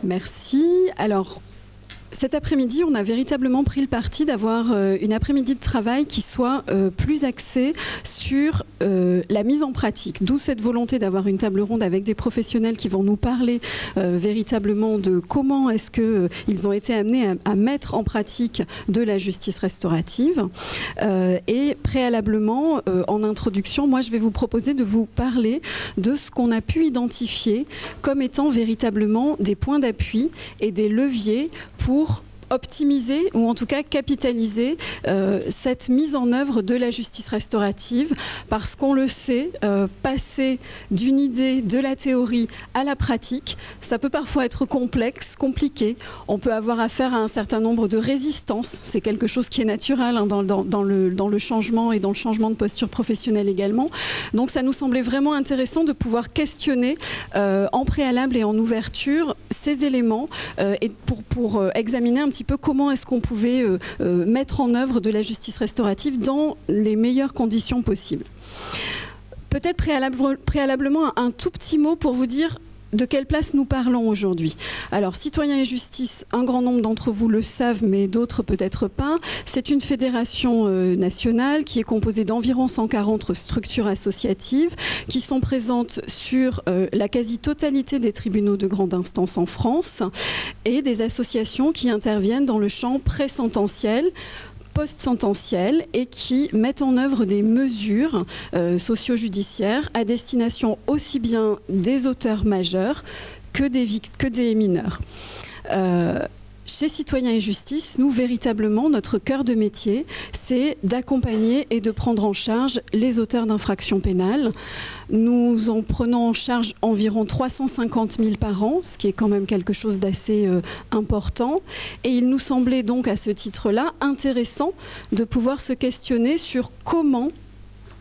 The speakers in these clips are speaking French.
Merci. Alors, cet après-midi, on a véritablement pris le parti d'avoir une après-midi de travail qui soit plus axée sur la mise en pratique. D'où cette volonté d'avoir une table ronde avec des professionnels qui vont nous parler véritablement de comment est-ce qu'ils ont été amenés à mettre en pratique de la justice restaurative. Et préalablement, en introduction, moi je vais vous proposer de vous parler de ce qu'on a pu identifier comme étant véritablement des points d'appui et des leviers pour optimiser ou en tout cas capitaliser cette mise en œuvre de la justice restaurative, parce qu'on le sait, passer d'une idée, de la théorie à la pratique, ça peut parfois être complexe, compliqué. On peut avoir affaire à un certain nombre de résistances. C'est quelque chose qui est naturel hein, dans le changement et dans le changement de posture professionnelle également. Donc ça nous semblait vraiment intéressant de pouvoir questionner en préalable et en ouverture ces éléments et pour examiner un petit peu comment est-ce qu'on pouvait mettre en œuvre de la justice restaurative dans les meilleures conditions possibles. Peut-être préalablement un tout petit mot pour vous dire de quelle place nous parlons aujourd'hui. Alors, Citoyens et Justice, un grand nombre d'entre vous le savent, mais d'autres peut-être pas. C'est une fédération nationale qui est composée d'environ 140 structures associatives qui sont présentes sur la quasi-totalité des tribunaux de grande instance en France et des associations qui interviennent dans le champ pré-sententiel, post-sententielles et qui mettent en œuvre des mesures socio-judiciaires à destination aussi bien des auteurs majeurs que des mineurs. Chez Citoyens et Justice, nous, véritablement, notre cœur de métier, c'est d'accompagner et de prendre en charge les auteurs d'infractions pénales. Nous en prenons en charge environ 350 000 par an, ce qui est quand même quelque chose d'assez important. Et il nous semblait donc à ce titre-là intéressant de pouvoir se questionner sur comment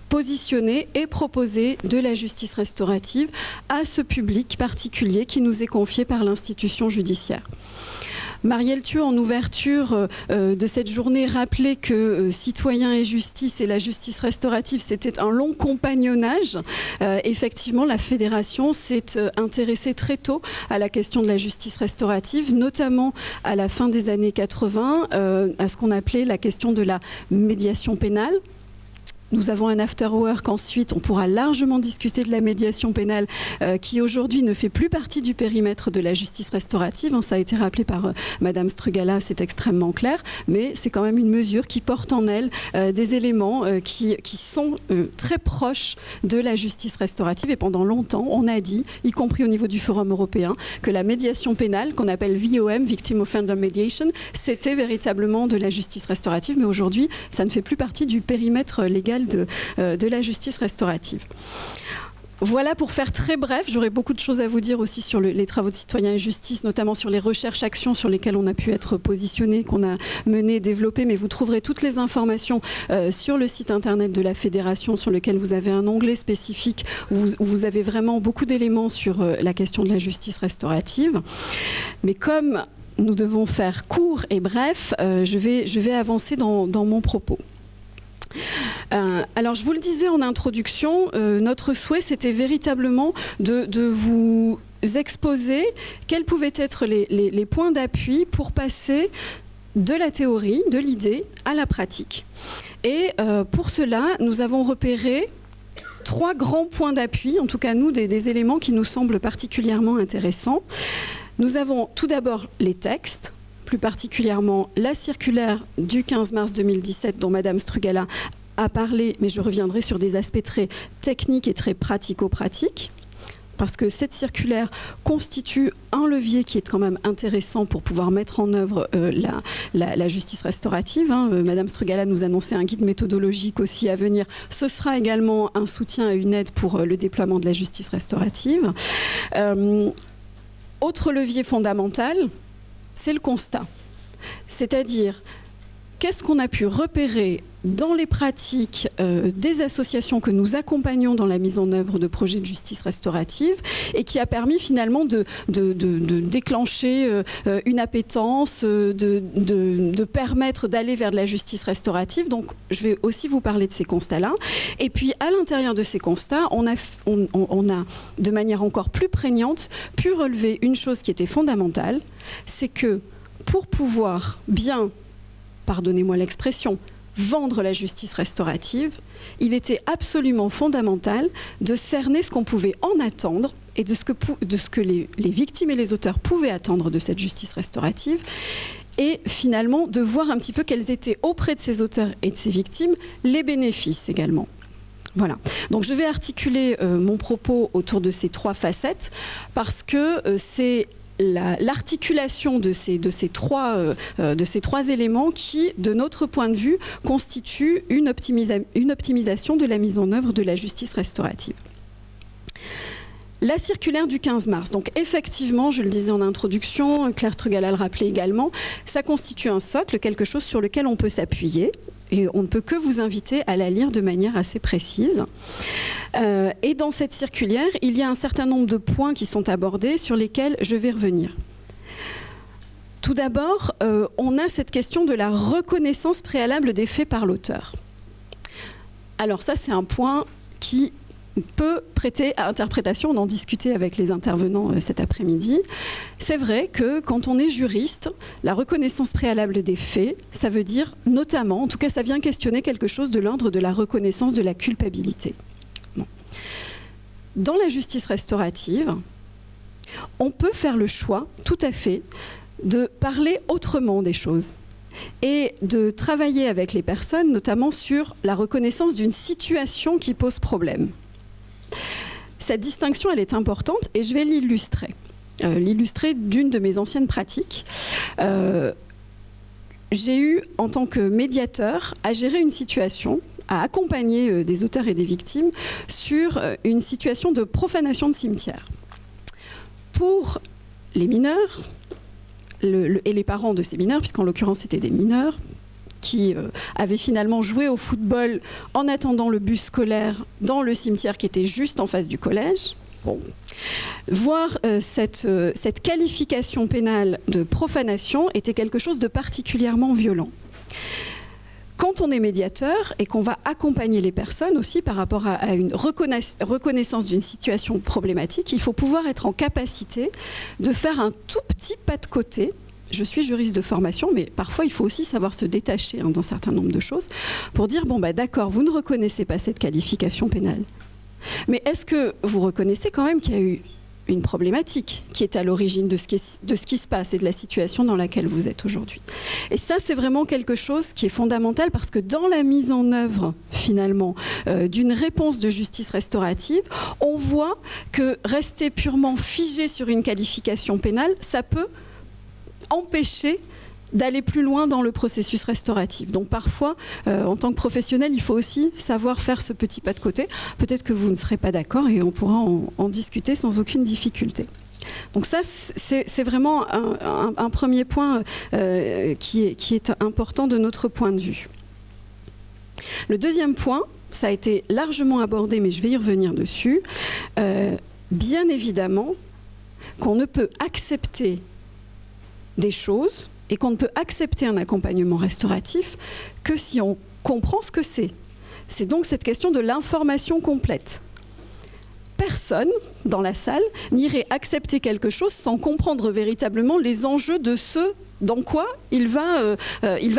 positionner et proposer de la justice restaurative à ce public particulier qui nous est confié par l'institution judiciaire. Marielle Thieu, en ouverture de cette journée, rappelait que Citoyens et Justice et la justice restaurative, c'était un long compagnonnage. Effectivement, la fédération s'est intéressée très tôt à la question de la justice restaurative, notamment à la fin des années 80, à ce qu'on appelait la question de la médiation pénale. Nous avons un after-work ensuite, on pourra largement discuter de la médiation pénale qui aujourd'hui ne fait plus partie du périmètre de la justice restaurative. Ça a été rappelé par Madame Strugala, c'est extrêmement clair, mais c'est quand même une mesure qui porte en elle des éléments qui sont très proches de la justice restaurative. Et pendant longtemps, on a dit, y compris au niveau du Forum européen, que la médiation pénale, qu'on appelle VOM, Victim Offender Mediation, c'était véritablement de la justice restaurative, mais aujourd'hui, ça ne fait plus partie du périmètre légal de la justice restaurative. Voilà, pour faire très bref, j'aurais beaucoup de choses à vous dire aussi sur les travaux de Citoyens et Justice, notamment sur les recherches-actions sur lesquelles on a pu être positionné, qu'on a mené, développé, mais vous trouverez toutes les informations sur le site internet de la Fédération, sur lequel vous avez un onglet spécifique où vous avez vraiment beaucoup d'éléments sur la question de la justice restaurative. Mais comme nous devons faire court et bref, je vais avancer dans mon propos. Alors, je vous le disais en introduction, notre souhait, c'était véritablement de vous exposer quels pouvaient être les points d'appui pour passer de la théorie, de l'idée, à la pratique. Et pour cela, nous avons repéré 3 grands points d'appui, en tout cas nous, des éléments qui nous semblent particulièrement intéressants. Nous avons tout d'abord les textes, plus particulièrement la circulaire du 15 mars 2017 dont Madame Strugala a parlé, mais je reviendrai sur des aspects très techniques et très pratico-pratiques, parce que cette circulaire constitue un levier qui est quand même intéressant pour pouvoir mettre en œuvre la justice restaurative. Madame Strugala nous annonçait un guide méthodologique aussi à venir. Ce sera également un soutien et une aide pour le déploiement de la justice restaurative. Autre levier fondamental, c'est le constat. C'est-à-dire, qu'est-ce qu'on a pu repérer dans les pratiques des associations que nous accompagnons dans la mise en œuvre de projets de justice restaurative et qui a permis finalement de déclencher une appétence, de permettre d'aller vers de la justice restaurative. Donc je vais aussi vous parler de ces constats-là. Et puis à l'intérieur de ces constats, on a de manière encore plus prégnante pu relever une chose qui était fondamentale, c'est que pour pouvoir bien, pardonnez-moi l'expression, vendre la justice restaurative, il était absolument fondamental de cerner ce qu'on pouvait en attendre et de ce que les victimes et les auteurs pouvaient attendre de cette justice restaurative, et finalement de voir un petit peu quels étaient auprès de ces auteurs et de ces victimes les bénéfices également. Voilà, donc je vais articuler mon propos autour de ces trois facettes parce que c'est l'articulation de ces trois éléments qui, de notre point de vue, constitue une optimisation de la mise en œuvre de la justice restaurative. La circulaire du 15 mars, donc effectivement, je le disais en introduction, Claire Strugala le rappelait également, ça constitue un socle, quelque chose sur lequel on peut s'appuyer. Et on ne peut que vous inviter à la lire de manière assez précise. Et dans cette circulaire, il y a un certain nombre de points qui sont abordés sur lesquels je vais revenir. Tout d'abord, on a cette question de la reconnaissance préalable des faits par l'auteur. Alors ça, c'est un point qui peut prêter à interprétation, on en discutait avec les intervenants cet après-midi. C'est vrai que quand on est juriste, la reconnaissance préalable des faits, ça veut dire notamment, en tout cas ça vient questionner quelque chose de l'ordre de la reconnaissance de la culpabilité. Bon. Dans la justice restaurative, on peut faire le choix, tout à fait, de parler autrement des choses et de travailler avec les personnes, notamment sur la reconnaissance d'une situation qui pose problème. Cette distinction, elle est importante et je vais l'illustrer. L'illustrer d'une de mes anciennes pratiques. J'ai eu, en tant que médiateur, à gérer une situation, à accompagner des auteurs et des victimes sur une situation de profanation de cimetière. Pour les mineurs et les parents de ces mineurs, puisqu'en l'occurrence c'était des mineurs, qui avaient finalement joué au football en attendant le bus scolaire dans le cimetière qui était juste en face du collège. Bon. Voir cette qualification pénale de profanation était quelque chose de particulièrement violent. Quand on est médiateur et qu'on va accompagner les personnes aussi par rapport à une reconnaissance d'une situation problématique, il faut pouvoir être en capacité de faire un tout petit pas de côté. Je suis juriste de formation, mais parfois il faut aussi savoir se détacher d'un certain nombre de choses pour dire, bon bah d'accord, vous ne reconnaissez pas cette qualification pénale. Mais est-ce que vous reconnaissez quand même qu'il y a eu une problématique qui est à l'origine de ce qui se passe et de la situation dans laquelle vous êtes aujourd'hui? Et ça, c'est vraiment quelque chose qui est fondamental parce que dans la mise en œuvre, finalement, d'une réponse de justice restaurative, on voit que rester purement figé sur une qualification pénale, ça peut empêcher d'aller plus loin dans le processus restauratif. Donc parfois, en tant que professionnel, il faut aussi savoir faire ce petit pas de côté. Peut-être que vous ne serez pas d'accord et on pourra en discuter sans aucune difficulté. Donc ça, c'est vraiment un premier point qui est important de notre point de vue. Le deuxième point, ça a été largement abordé, mais je vais y revenir dessus. Bien évidemment qu'on ne peut accepter des choses et qu'on ne peut accepter un accompagnement restauratif que si on comprend ce que c'est. C'est donc cette question de l'information complète. Personne dans la salle n'irait accepter quelque chose sans comprendre véritablement les enjeux de ce dans quoi il va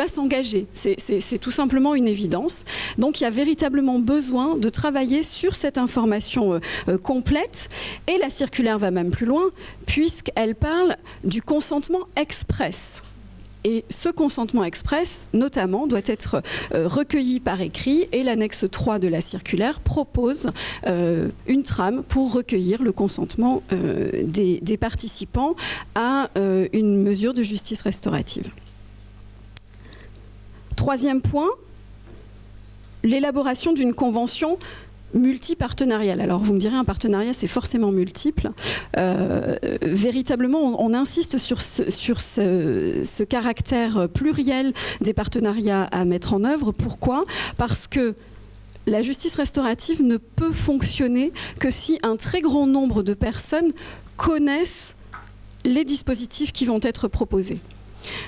s'engager. C'est tout simplement une évidence. Donc il y a véritablement besoin de travailler sur cette information complète. Et la circulaire va même plus loin, puisqu'elle parle du consentement express. Et ce consentement express, notamment, doit être recueilli par écrit et l'annexe 3 de la circulaire propose une trame pour recueillir le consentement des participants à une mesure de justice restaurative. Troisième point, l'élaboration d'une convention multi-partenarial. Alors vous me direz, un partenariat c'est forcément multiple. Véritablement, on insiste sur ce caractère pluriel des partenariats à mettre en œuvre. Pourquoi ? Parce que la justice restaurative ne peut fonctionner que si un très grand nombre de personnes connaissent les dispositifs qui vont être proposés.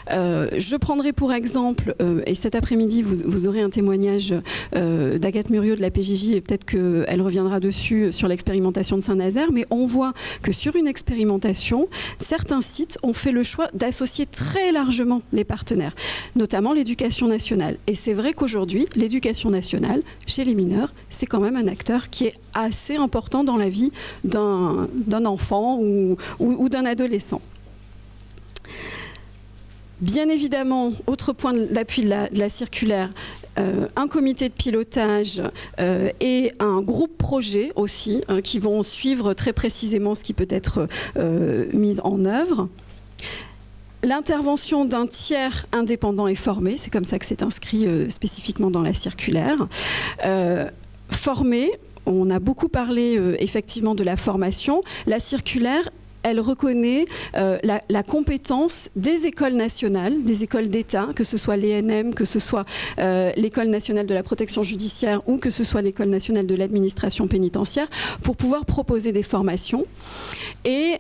Je prendrai pour exemple, et cet après-midi vous aurez un témoignage d'Agathe Muriot de la PJJ, et peut-être qu'elle reviendra dessus sur l'expérimentation de Saint-Nazaire, mais on voit que sur une expérimentation, certains sites ont fait le choix d'associer très largement les partenaires, notamment l'éducation nationale. Et c'est vrai qu'aujourd'hui, l'éducation nationale, chez les mineurs, c'est quand même un acteur qui est assez important dans la vie d'un enfant ou d'un adolescent. Bien évidemment, autre point d'appui de la circulaire, un comité de pilotage et un groupe projet aussi qui vont suivre très précisément ce qui peut être mis en œuvre. L'intervention d'un tiers indépendant et formé, c'est comme ça que c'est inscrit spécifiquement dans la circulaire. Formé, on a beaucoup parlé effectivement de la formation. La circulaire, elle reconnaît la compétence des écoles nationales, des écoles d'État, que ce soit l'ENM, que ce soit l'École nationale de la protection judiciaire ou que ce soit l'École nationale de l'administration pénitentiaire, pour pouvoir proposer des formations. Et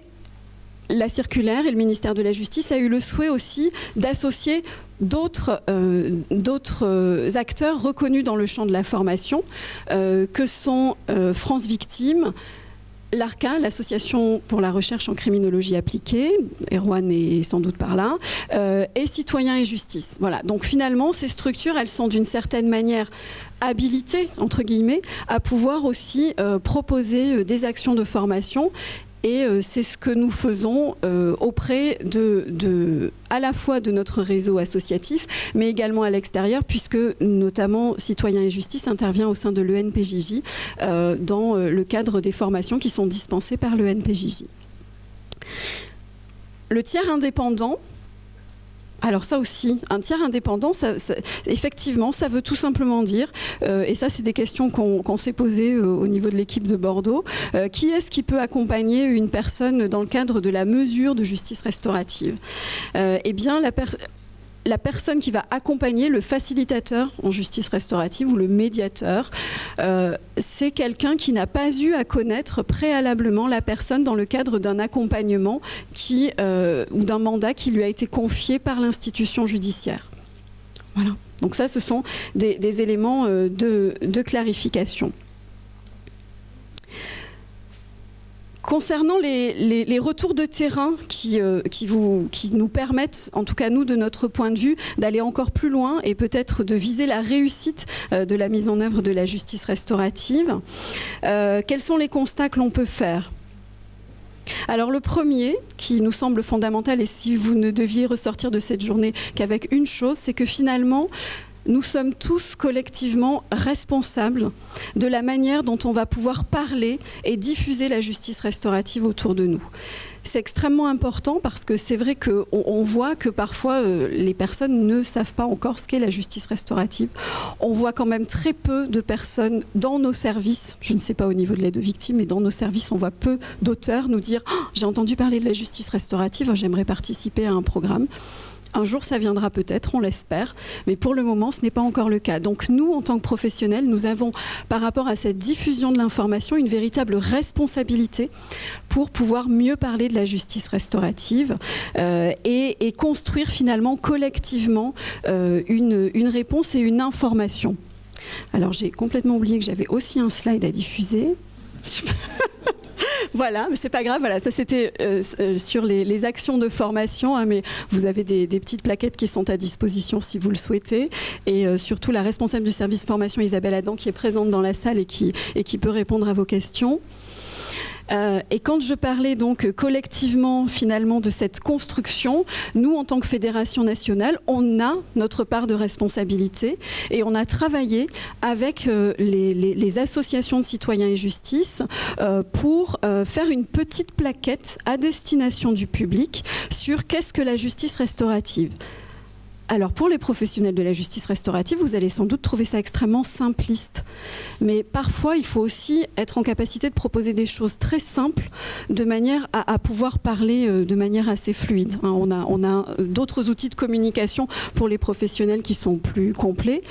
la circulaire et le ministère de la Justice a eu le souhait aussi d'associer d'autres acteurs reconnus dans le champ de la formation, que sont France Victime, l'ARCA, l'Association pour la recherche en criminologie appliquée, Erwan est sans doute par là, et Citoyens et Justice. Voilà. Donc finalement, ces structures, elles sont d'une certaine manière habilitées, entre guillemets, à pouvoir aussi proposer des actions de formation. Et c'est ce que nous faisons auprès à la fois de notre réseau associatif, mais également à l'extérieur, puisque notamment Citoyens et Justice intervient au sein de l'ENPJJ dans le cadre des formations qui sont dispensées par l'ENPJJ. Le tiers indépendant, alors ça aussi, un tiers indépendant, effectivement, ça veut tout simplement dire, et ça c'est des questions qu'on s'est posées au niveau de l'équipe de Bordeaux, qui est-ce qui peut accompagner une personne dans le cadre de la mesure de justice restaurative ? Eh bien, la personne qui va accompagner le facilitateur en justice restaurative ou le médiateur, c'est quelqu'un qui n'a pas eu à connaître préalablement la personne dans le cadre d'un accompagnement ou d'un mandat qui lui a été confié par l'institution judiciaire. Voilà. Donc ça, ce sont des éléments de clarification. Concernant les retours de terrain qui nous permettent, en tout cas nous de notre point de vue, d'aller encore plus loin et peut-être de viser la réussite de la mise en œuvre de la justice restaurative, quels sont les constats que l'on peut faire ? Alors le premier, qui nous semble fondamental, et si vous ne deviez ressortir de cette journée qu'avec une chose, c'est que finalement, nous sommes tous collectivement responsables de la manière dont on va pouvoir parler et diffuser la justice restaurative autour de nous. C'est extrêmement important parce que c'est vrai qu'on voit que parfois les personnes ne savent pas encore ce qu'est la justice restaurative. On voit quand même très peu de personnes dans nos services, je ne sais pas au niveau de l'aide aux victimes, mais dans nos services, on voit peu d'auteurs nous dire « J'ai entendu parler de la justice restaurative, j'aimerais participer à un programme ». Un jour, ça viendra peut-être, on l'espère, mais pour le moment, ce n'est pas encore le cas. Donc nous, en tant que professionnels, nous avons, par rapport à cette diffusion de l'information, une véritable responsabilité pour pouvoir mieux parler de la justice restaurative et construire finalement collectivement une réponse et une information. Alors j'ai complètement oublié que j'avais aussi un slide à diffuser. Voilà, mais c'est pas grave. Voilà, ça c'était sur les actions de formation, hein, mais vous avez des petites plaquettes qui sont à disposition si vous le souhaitez, et surtout la responsable du service formation, Isabelle Adam, qui est présente dans la salle et qui peut répondre à vos questions. Et quand je parlais donc collectivement finalement de cette construction, nous en tant que fédération nationale, on a notre part de responsabilité et on a travaillé avec les associations de citoyens et justice pour faire une petite plaquette à destination du public sur qu'est-ce que la justice restaurative. Alors pour les professionnels de la justice restaurative, vous allez sans doute trouver ça extrêmement simpliste. Mais parfois, il faut aussi être en capacité de proposer des choses très simples de manière à pouvoir parler de manière assez fluide. On a d'autres outils de communication pour les professionnels qui sont plus complets.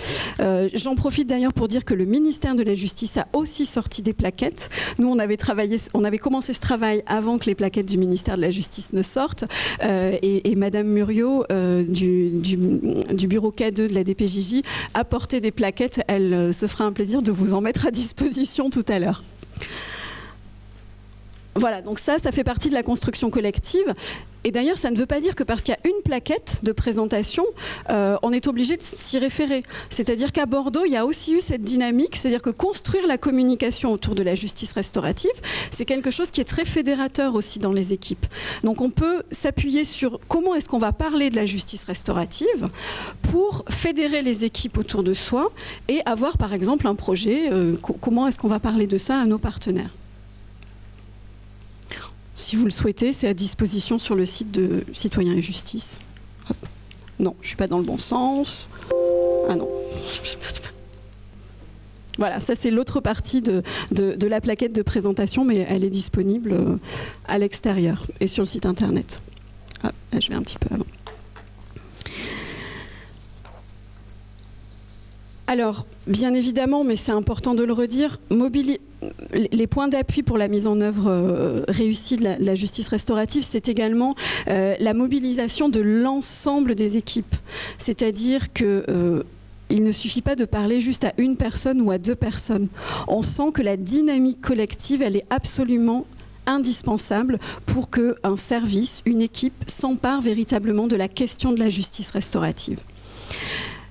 J'en profite d'ailleurs pour dire que le ministère de la Justice a aussi sorti des plaquettes. Nous, on avait commencé ce travail avant que les plaquettes du ministère de la Justice ne sortent. Et Madame Muriot du bureau K2 de la DPJJ a porté des plaquettes. Elle se fera un plaisir de vous en mettre à disposition tout à l'heure. Voilà, donc ça fait partie de la construction collective. Et d'ailleurs, ça ne veut pas dire que parce qu'il y a une plaquette de présentation, on est obligé de s'y référer. C'est-à-dire qu'à Bordeaux, il y a aussi eu cette dynamique, c'est-à-dire que construire la communication autour de la justice restaurative, c'est quelque chose qui est très fédérateur aussi dans les équipes. Donc on peut s'appuyer sur comment est-ce qu'on va parler de la justice restaurative pour fédérer les équipes autour de soi et avoir par exemple un projet, comment est-ce qu'on va parler de ça à nos partenaires. Si vous le souhaitez, c'est à disposition sur le site de Citoyens et Justice. Hop. Non, je ne suis pas dans le bon sens. Ah non. Voilà, ça c'est l'autre partie de la plaquette de présentation, mais elle est disponible à l'extérieur et sur le site internet. Ah, là je vais un petit peu avant. Alors, bien évidemment, mais c'est important de le redire, les points d'appui pour la mise en œuvre réussie de la justice restaurative, c'est également la mobilisation de l'ensemble des équipes. C'est-à-dire que il ne suffit pas de parler juste à une personne ou à deux personnes. On sent que la dynamique collective, elle est absolument indispensable pour qu'un service, une équipe, s'empare véritablement de la question de la justice restaurative.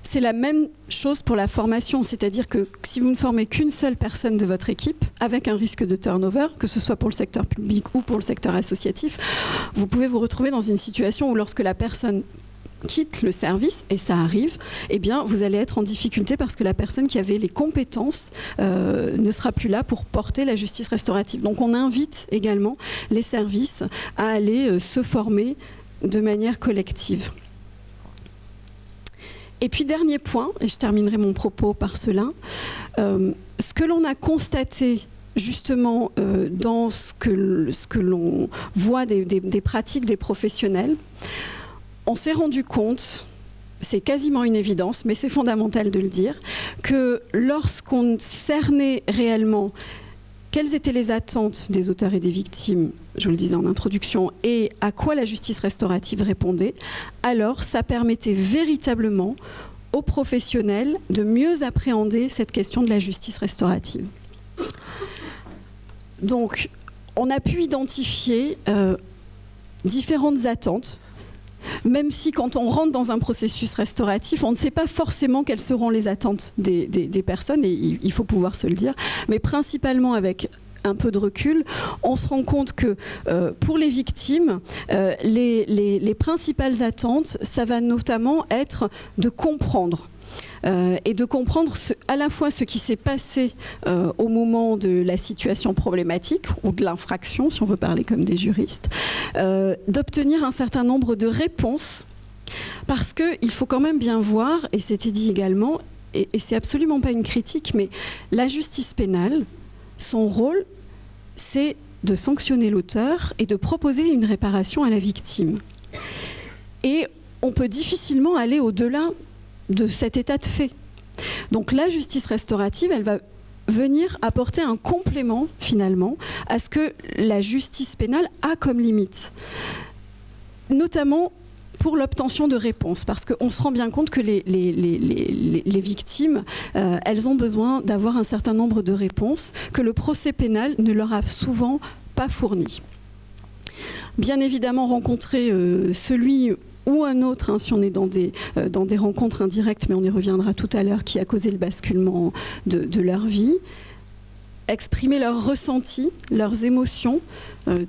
C'est la même chose pour la formation, c'est-à-dire que si vous ne formez qu'une seule personne de votre équipe, avec un risque de turnover, que ce soit pour le secteur public ou pour le secteur associatif, vous pouvez vous retrouver dans une situation où lorsque la personne quitte le service, et ça arrive, eh bien, vous allez être en difficulté parce que la personne qui avait les compétences ne sera plus là pour porter la justice restaurative. Donc on invite également les services à aller se former de manière collective. Et puis dernier point, et je terminerai mon propos par cela, ce que l'on a constaté justement dans ce que l'on voit des pratiques des professionnels, on s'est rendu compte, c'est quasiment une évidence, mais c'est fondamental de le dire, que lorsqu'on cernait réellement quelles étaient les attentes des auteurs et des victimes, je vous le disais en introduction, et à quoi la justice restaurative répondait, alors ça permettait véritablement aux professionnels de mieux appréhender cette question de la justice restaurative. Donc, on a pu identifier différentes attentes, même si quand on rentre dans un processus restauratif, on ne sait pas forcément quelles seront les attentes des personnes, et il faut pouvoir se le dire, mais principalement avec un peu de recul, on se rend compte que pour les victimes, les principales attentes, ça va notamment être de comprendre. Et de comprendre à la fois ce qui s'est passé au moment de la situation problématique ou de l'infraction, si on veut parler comme des juristes, d'obtenir un certain nombre de réponses, parce qu'il faut quand même bien voir, et c'était dit également, et c'est absolument pas une critique, mais la justice pénale, son rôle, c'est de sanctionner l'auteur et de proposer une réparation à la victime. Et on peut difficilement aller au-delà de cet état de fait. Donc la justice restaurative, elle va venir apporter un complément finalement à ce que la justice pénale a comme limite, notamment pour l'obtention de réponses, parce qu'on se rend bien compte que les victimes, elles ont besoin d'avoir un certain nombre de réponses que le procès pénal ne leur a souvent pas fournies. Bien évidemment, rencontrer celui ou un autre, hein, si on est dans des rencontres indirectes, mais on y reviendra tout à l'heure, qui a causé le basculement de leur vie, exprimer leurs ressentis, leurs émotions,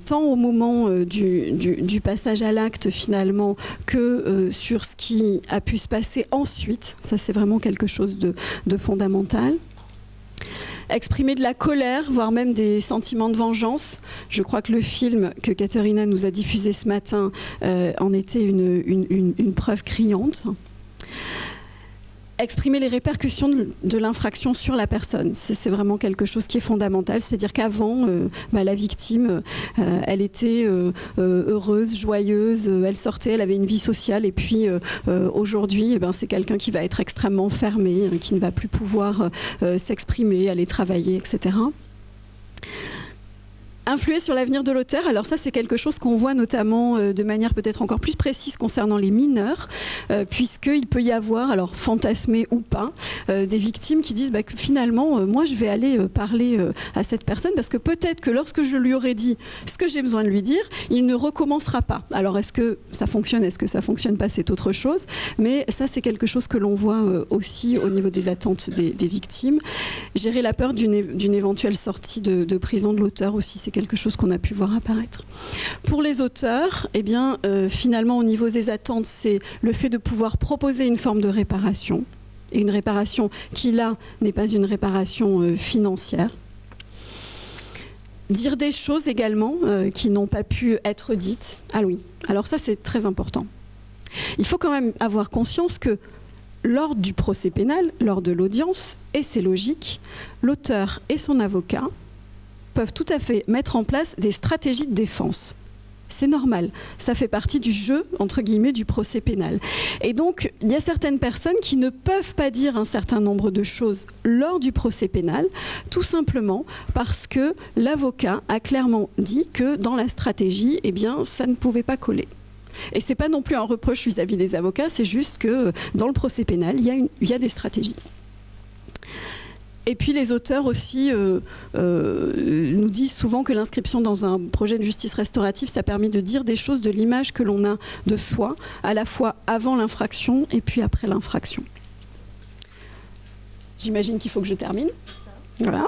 tant au moment du passage à l'acte finalement que sur ce qui a pu se passer ensuite. Ça, c'est vraiment quelque chose de fondamental. Exprimer de la colère, voire même des sentiments de vengeance. Je crois que le film que Katharina nous a diffusé ce matin en était une preuve criante. exprimer les répercussions de l'infraction sur la personne. C'est vraiment quelque chose qui est fondamental. C'est-à-dire qu'avant, la victime, elle était heureuse, joyeuse, elle sortait, elle avait une vie sociale, et puis aujourd'hui, c'est quelqu'un qui va être extrêmement fermé, qui ne va plus pouvoir s'exprimer, aller travailler, etc. Influer sur l'avenir de l'auteur, alors ça c'est quelque chose qu'on voit notamment de manière peut-être encore plus précise concernant les mineurs, puisqu'il peut y avoir, alors fantasmé ou pas, des victimes qui disent que finalement moi je vais aller parler à cette personne parce que peut-être que lorsque je lui aurai dit ce que j'ai besoin de lui dire, il ne recommencera pas. Alors est-ce que ça fonctionne, est-ce que ça fonctionne pas, c'est autre chose, mais ça c'est quelque chose que l'on voit aussi au niveau des attentes des victimes. Gérer la peur d'une éventuelle sortie de prison de l'auteur aussi, c'est quelque chose qu'on a pu voir apparaître. Pour les auteurs, finalement au niveau des attentes, c'est le fait de pouvoir proposer une forme de réparation, et une réparation qui là n'est pas une réparation financière. Dire des choses également qui n'ont pas pu être dites. Ah oui, alors ça c'est très important. Il faut quand même avoir conscience que lors du procès pénal, lors de l'audience, et c'est logique, l'auteur et son avocat peuvent tout à fait mettre en place des stratégies de défense. C'est normal, ça fait partie du jeu, entre guillemets, du procès pénal. Et donc, il y a certaines personnes qui ne peuvent pas dire un certain nombre de choses lors du procès pénal, tout simplement parce que l'avocat a clairement dit que dans la stratégie, ça ne pouvait pas coller. Et ce n'est pas non plus un reproche vis-à-vis des avocats, c'est juste que dans le procès pénal, il y a des stratégies. Et puis les auteurs aussi nous disent souvent que l'inscription dans un projet de justice restaurative, ça permet de dire des choses de l'image que l'on a de soi, à la fois avant l'infraction et puis après l'infraction. J'imagine qu'il faut que je termine. Voilà.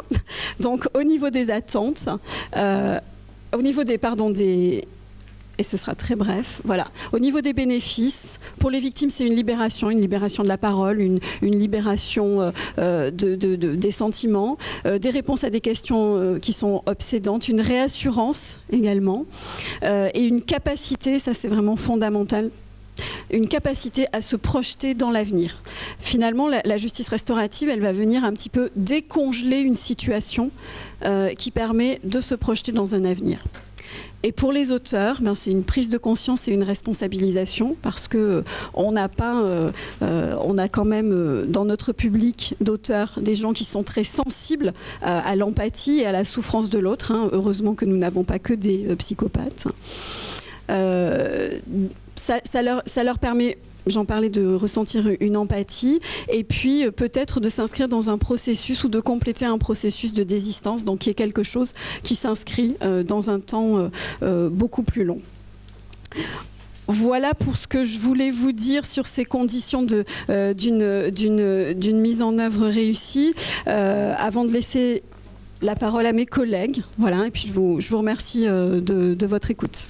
Donc au niveau des attentes, au niveau des... Et ce sera très bref. Voilà. Au niveau des bénéfices, pour les victimes, c'est une libération de la parole, une libération des sentiments, des réponses à des questions qui sont obsédantes, une réassurance également, et une capacité, ça c'est vraiment fondamental, une capacité à se projeter dans l'avenir. Finalement, la justice restaurative, elle va venir un petit peu décongeler une situation qui permet de se projeter dans un avenir. Et pour les auteurs, c'est une prise de conscience et une responsabilisation parce que on a quand même dans notre public d'auteurs des gens qui sont très sensibles à l'empathie et à la souffrance de l'autre. Heureusement que nous n'avons pas que des psychopathes. Ça leur permet... J'en parlais, de ressentir une empathie et puis peut-être de s'inscrire dans un processus ou de compléter un processus de désistance, donc qui est quelque chose qui s'inscrit dans un temps beaucoup plus long. Voilà pour ce que je voulais vous dire sur ces conditions d'une mise en œuvre réussie. Avant de laisser la parole à mes collègues, voilà, et puis je vous remercie de votre écoute.